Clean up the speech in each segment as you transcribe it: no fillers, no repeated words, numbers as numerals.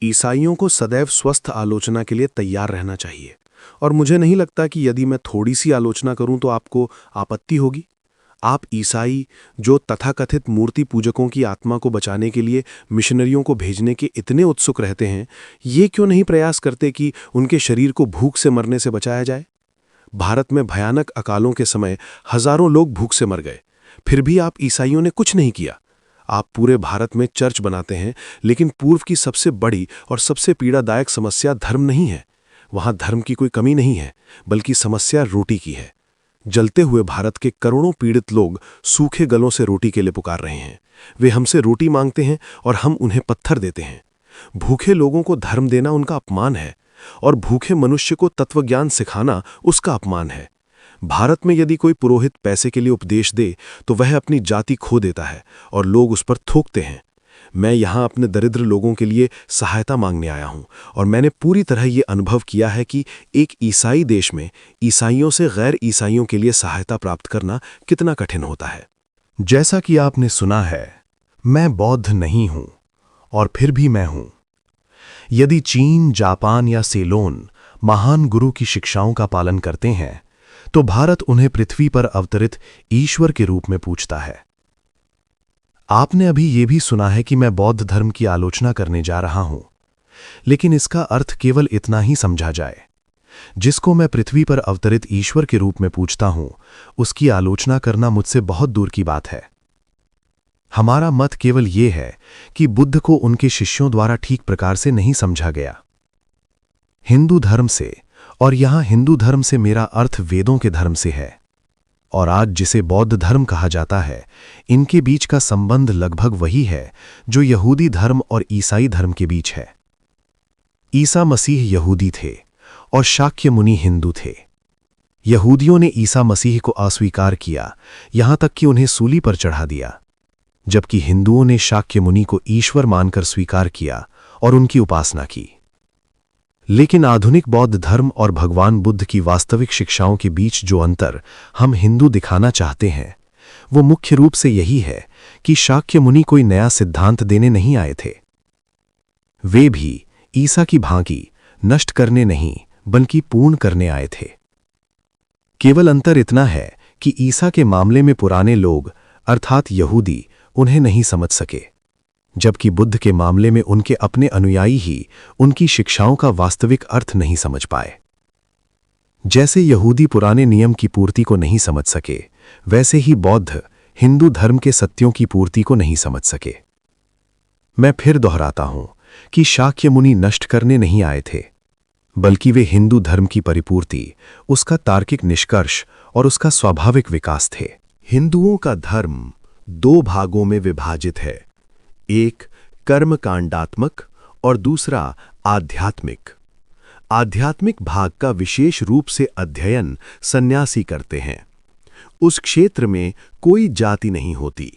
ईसाइयों को सदैव स्वस्थ आलोचना के लिए तैयार रहना चाहिए और मुझे नहीं लगता कि यदि मैं थोड़ी सी आलोचना करूं तो आपको आपत्ति होगी। आप ईसाई जो तथाकथित मूर्ति पूजकों की आत्मा को बचाने के लिए मिशनरियों को भेजने के इतने उत्सुक रहते हैं, ये क्यों नहीं प्रयास करते कि उनके शरीर को भूख से मरने से बचाया जाए? भारत में भयानक अकालों के समय हजारों लोग भूख से मर गए, फिर भी आप ईसाइयों ने कुछ नहीं किया। आप पूरे भारत में चर्च बनाते हैं, लेकिन पूर्व की सबसे बड़ी और सबसे पीड़ादायक समस्या धर्म नहीं है। वहां धर्म की कोई कमी नहीं है, बल्कि समस्या रोटी की है। जलते हुए भारत के करोड़ों पीड़ित लोग सूखे गलों से रोटी के लिए पुकार रहे हैं। वे हमसे रोटी मांगते हैं और हम उन्हें पत्थर देते हैं। भूखे लोगों को धर्म देना उनका अपमान है और भूखे मनुष्य को तत्वज्ञान सिखाना उसका अपमान है। भारत में यदि कोई पुरोहित पैसे के लिए उपदेश दे तो वह अपनी जाति खो देता है और लोग उस पर थूकते हैं। मैं यहाँ अपने दरिद्र लोगों के लिए सहायता मांगने आया हूँ और मैंने पूरी तरह ये अनुभव किया है कि एक ईसाई देश में ईसाइयों से गैर ईसाइयों के लिए सहायता प्राप्त करना कितना कठिन होता है। जैसा कि आपने सुना है, मैं बौद्ध नहीं हूं और फिर भी मैं हूं। यदि चीन, जापान या सेलोन महान गुरु की शिक्षाओं का पालन करते हैं तो भारत उन्हें पृथ्वी पर अवतरित ईश्वर के रूप में पूजता है। आपने अभी यह भी सुना है कि मैं बौद्ध धर्म की आलोचना करने जा रहा हूं, लेकिन इसका अर्थ केवल इतना ही समझा जाए। जिसको मैं पृथ्वी पर अवतरित ईश्वर के रूप में पूजता हूं, उसकी आलोचना करना मुझसे बहुत दूर की बात है। हमारा मत केवल यह है कि बुद्ध को उनके शिष्यों द्वारा ठीक प्रकार से नहीं समझा गया। हिंदू धर्म से, और यहां हिंदू धर्म से मेरा अर्थ वेदों के धर्म से है, और आज जिसे बौद्ध धर्म कहा जाता है, इनके बीच का संबंध लगभग वही है जो यहूदी धर्म और ईसाई धर्म के बीच है। ईसा मसीह यहूदी थे और शाक्य मुनि हिंदू थे। यहूदियों ने ईसा मसीह को अस्वीकार किया, यहां तक कि उन्हें सूली पर चढ़ा दिया, जबकि हिंदुओं ने शाक्य मुनि को ईश्वर मानकर स्वीकार किया और उनकी उपासना की। लेकिन आधुनिक बौद्ध धर्म और भगवान बुद्ध की वास्तविक शिक्षाओं के बीच जो अंतर हम हिंदू दिखाना चाहते हैं, वो मुख्य रूप से यही है कि शाक्य मुनि कोई नया सिद्धांत देने नहीं आए थे। वे भी ईसा की भांति नष्ट करने नहीं, बल्कि पूर्ण करने आए थे। केवल अंतर इतना है कि ईसा के मामले में पुराने लोग अर्थात यहूदी उन्हें नहीं समझ सके, जबकि बुद्ध के मामले में उनके अपने अनुयायी ही उनकी शिक्षाओं का वास्तविक अर्थ नहीं समझ पाए। जैसे यहूदी पुराने नियम की पूर्ति को नहीं समझ सके, वैसे ही बौद्ध हिंदू धर्म के सत्यों की पूर्ति को नहीं समझ सके। मैं फिर दोहराता हूं कि शाक्य मुनि नष्ट करने नहीं आए थे, बल्कि वे हिंदू धर्म की परिपूर्ति, उसका तार्किक निष्कर्ष और उसका स्वाभाविक विकास थे। हिंदुओं का धर्म दो भागों में विभाजित है, एक कर्मकांडात्मक और दूसरा आध्यात्मिक। आध्यात्मिक भाग का विशेष रूप से अध्ययन सन्यासी करते हैं। उस क्षेत्र में कोई जाति नहीं होती।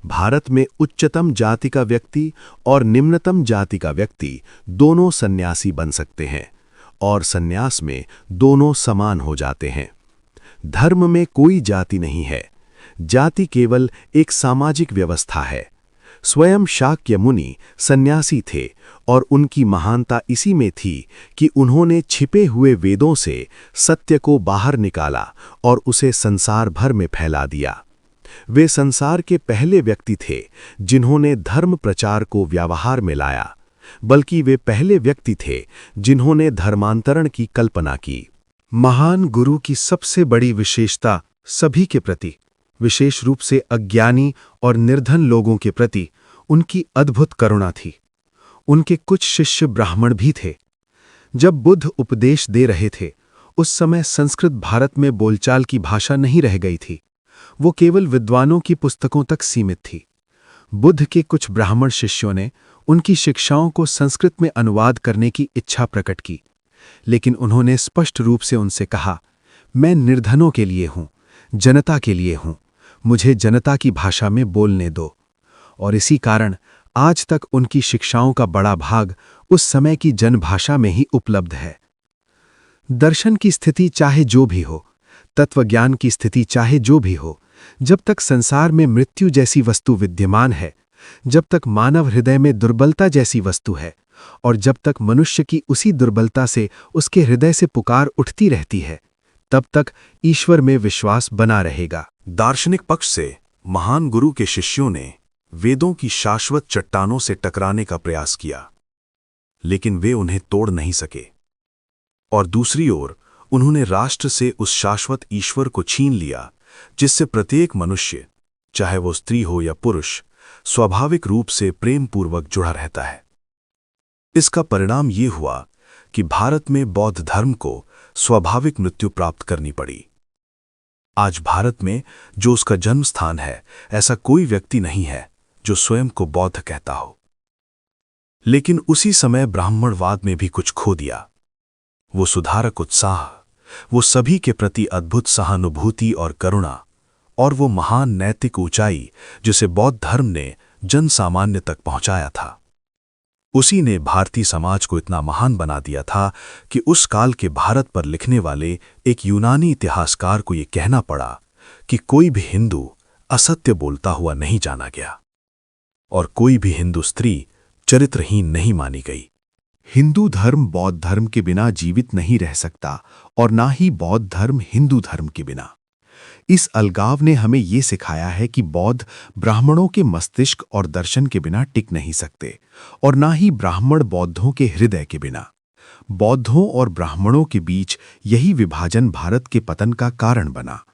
भारत में उच्चतम जाति का व्यक्ति और निम्नतम जाति का व्यक्ति दोनों सन्यासी बन सकते हैं और सन्यास में दोनों समान हो जाते हैं। धर्म में कोई जाति नहीं है। जाति केवल एक सामाजिक व्यवस्था है। स्वयं शाक्य मुनि सन्यासी थे और उनकी महानता इसी में थी कि उन्होंने छिपे हुए वेदों से सत्य को बाहर निकाला और उसे संसार भर में फैला दिया। वे संसार के पहले व्यक्ति थे जिन्होंने धर्म प्रचार को व्यवहार में लाया, बल्कि वे पहले व्यक्ति थे जिन्होंने धर्मांतरण की कल्पना की। महान गुरु की सबसे बड़ी विशेषता सभी के प्रति, विशेष रूप से अज्ञानी और निर्धन लोगों के प्रति, उनकी अद्भुत करुणा थी। उनके कुछ शिष्य ब्राह्मण भी थे। जब बुद्ध उपदेश दे रहे थे, उस समय संस्कृत भारत में बोलचाल की भाषा नहीं रह गई थी। वो केवल विद्वानों की पुस्तकों तक सीमित थी। बुद्ध के कुछ ब्राह्मण शिष्यों ने उनकी शिक्षाओं को संस्कृत में अनुवाद करने की इच्छा प्रकट की, लेकिन उन्होंने स्पष्ट रूप से उनसे कहा, मैं निर्धनों के लिए हूं, जनता के लिए हूं, मुझे जनता की भाषा में बोलने दो। और इसी कारण आज तक उनकी शिक्षाओं का बड़ा भाग उस समय की जनभाषा में ही उपलब्ध है। दर्शन की स्थिति चाहे जो भी हो, तत्वज्ञान की स्थिति चाहे जो भी हो, जब तक संसार में मृत्यु जैसी वस्तु विद्यमान है, जब तक मानव हृदय में दुर्बलता जैसी वस्तु है और जब तक मनुष्य की उसी दुर्बलता से उसके हृदय से पुकार उठती रहती है, तब तक ईश्वर में विश्वास बना रहेगा। दार्शनिक पक्ष से महान गुरु के शिष्यों ने वेदों की शाश्वत चट्टानों से टकराने का प्रयास किया, लेकिन वे उन्हें तोड़ नहीं सके। और दूसरी ओर उन्होंने राष्ट्र से उस शाश्वत ईश्वर को छीन लिया जिससे प्रत्येक मनुष्य, चाहे वो स्त्री हो या पुरुष, स्वाभाविक रूप से प्रेमपूर्वक जुड़ा रहता है। इसका परिणाम ये हुआ कि भारत में बौद्ध धर्म को स्वाभाविक मृत्यु प्राप्त करनी पड़ी। आज भारत में जो उसका जन्म स्थान है, ऐसा कोई व्यक्ति नहीं है जो स्वयं को बौद्ध कहता हो। लेकिन उसी समय ब्राह्मणवाद में भी कुछ खो दिया। वो सुधारक उत्साह, वो सभी के प्रति अद्भुत सहानुभूति और करुणा, और वो महान नैतिक ऊंचाई जिसे बौद्ध धर्म ने जन सामान्य तक पहुंचाया था, उसी ने भारतीय समाज को इतना महान बना दिया था कि उस काल के भारत पर लिखने वाले एक यूनानी इतिहासकार को ये कहना पड़ा कि कोई भी हिंदू असत्य बोलता हुआ नहीं जाना गया और कोई भी हिंदू स्त्री चरित्रहीन नहीं मानी गई। हिंदू धर्म बौद्ध धर्म के बिना जीवित नहीं रह सकता और ना ही बौद्ध धर्म हिंदू धर्म के बिना। इस अलगाव ने हमें ये सिखाया है कि बौद्ध ब्राह्मणों के मस्तिष्क और दर्शन के बिना टिक नहीं सकते और ना ही ब्राह्मण बौद्धों के हृदय के बिना। बौद्धों और ब्राह्मणों के बीच यही विभाजन भारत के पतन का कारण बना।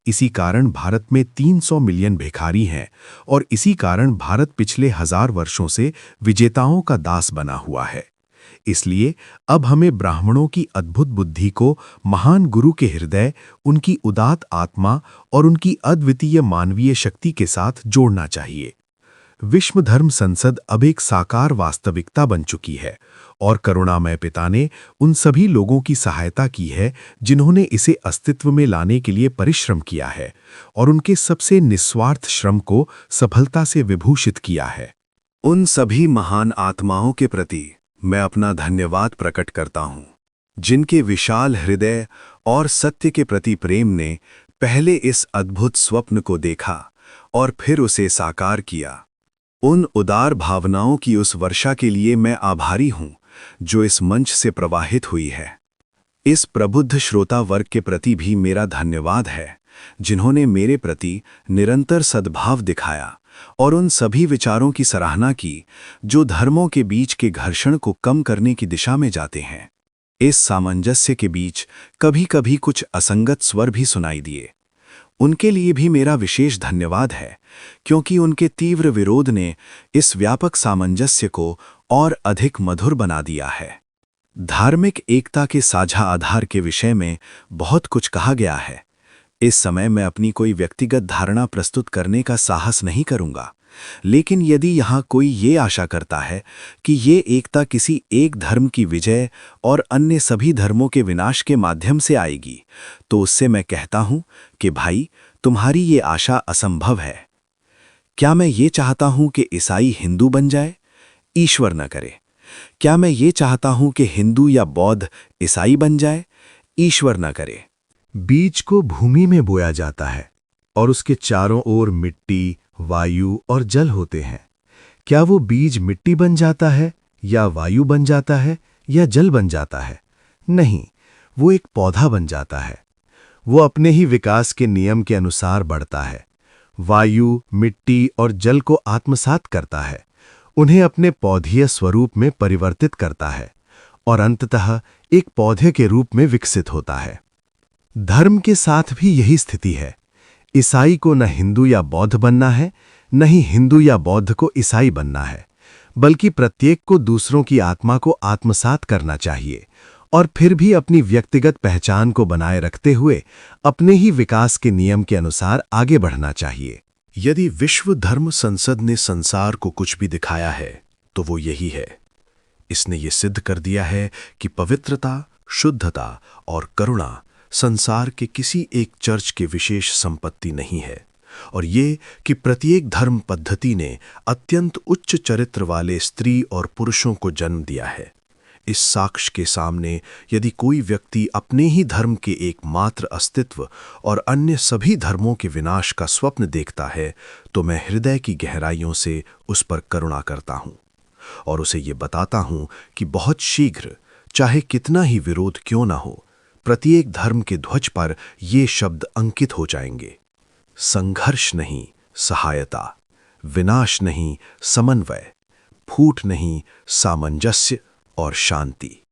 इसी कारण भारत में 300 मिलियन भिखारी हैं और इसी कारण भारत पिछले 1000 वर्षों से विजेताओं का दास बना हुआ है। इसलिए अब हमें ब्राह्मणों की अद्भुत बुद्धि को महान गुरु के हृदय, उनकी उदात आत्मा और उनकी अद्वितीय मानवीय शक्ति के साथ जोड़ना चाहिए। विश्व धर्म संसद अब एक साकार वास्तविकता बन चुकी है और करुणामय पिता ने उन सभी लोगों की सहायता की है जिन्होंने इसे अस्तित्व में लाने के लिए परिश्रम किया है और उनके सबसे निस्वार्थ श्रम को सफलता से विभूषित किया है। उन सभी महान आत्माओं के प्रति मैं अपना धन्यवाद प्रकट करता हूं, जिनके विशाल हृदय और सत्य के प्रति प्रेम ने पहले इस अद्भुत स्वप्न को देखा और फिर उसे साकार किया। उन उदार भावनाओं की उस वर्षा के लिए मैं आभारी हूं जो इस मंच से प्रवाहित हुई है। इस प्रबुद्ध श्रोता वर्ग के प्रति भी मेरा धन्यवाद है जिन्होंने मेरे प्रति निरंतर सद्भाव दिखाया और उन सभी विचारों की सराहना की जो धर्मों के बीच के घर्षण को कम करने की दिशा में जाते हैं। इस सामंजस्य के बीच कभी-कभी कुछ असंगत स्वर भी सुनाई दिए। उनके लिए भी मेरा विशेष धन्यवाद है क्योंकि उनके तीव्र विरोध ने इस व्यापक सामंजस्य को और अधिक मधुर बना दिया है। धार्मिक एकता के साझा आधार के विषय में बहुत कुछ कहा गया है। इस समय मैं अपनी कोई व्यक्तिगत धारणा प्रस्तुत करने का साहस नहीं करूंगा, लेकिन यदि यहाँ कोई ये आशा करता है कि ये एकता किसी एक धर्म की विजय और अन्य सभी धर्मों के विनाश के माध्यम से आएगी, तो उससे मैं कहता हूं कि भाई, तुम्हारी ये आशा असंभव है। क्या मैं ये चाहता हूं कि ईसाई हिंदू बन जाए? ईश्वर न करे। क्या मैं ये चाहता हूं कि हिंदू या बौद्ध ईसाई बन जाए? ईश्वर न करे। बीज को भूमि में बोया जाता है और उसके चारों ओर मिट्टी, वायु और जल होते हैं। क्या वो बीज मिट्टी बन जाता है या वायु बन जाता है या जल बन जाता है? नहीं, वो एक पौधा बन जाता है। वो अपने ही विकास के नियम के अनुसार बढ़ता है। वायु, मिट्टी और जल को आत्मसात करता है, उन्हें अपने पौधीय स्वरूप में परिवर्तित करता है और अंततः एक पौधे के रूप में विकसित होता है। धर्म के साथ भी यही स्थिति है। ईसाई को न हिंदू या बौद्ध बनना है, न ही हिंदू या बौद्ध को ईसाई बनना है, बल्कि प्रत्येक को दूसरों की आत्मा को आत्मसात करना चाहिए और फिर भी अपनी व्यक्तिगत पहचान को बनाए रखते हुए अपने ही विकास के नियम के अनुसार आगे बढ़ना चाहिए। यदि विश्व धर्म संसद ने संसार को कुछ भी दिखाया है तो वो यही है। इसने ये सिद्ध कर दिया है कि पवित्रता, शुद्धता और करुणा संसार के किसी एक चर्च के विशेष संपत्ति नहीं है और ये कि प्रत्येक धर्म पद्धति ने अत्यंत उच्च चरित्र वाले स्त्री और पुरुषों को जन्म दिया है। इस साक्ष्य के सामने यदि कोई व्यक्ति अपने ही धर्म के एकमात्र अस्तित्व और अन्य सभी धर्मों के विनाश का स्वप्न देखता है, तो मैं हृदय की गहराइयों से उस पर करुणा करता हूं और उसे ये बताता हूं कि बहुत शीघ्र, चाहे कितना ही विरोध क्यों ना हो, प्रत्येक धर्म के ध्वज पर ये शब्द अंकित हो जाएंगे: संघर्ष नहीं, सहायता; विनाश नहीं, समन्वय; फूट नहीं, सामंजस्य और शांति।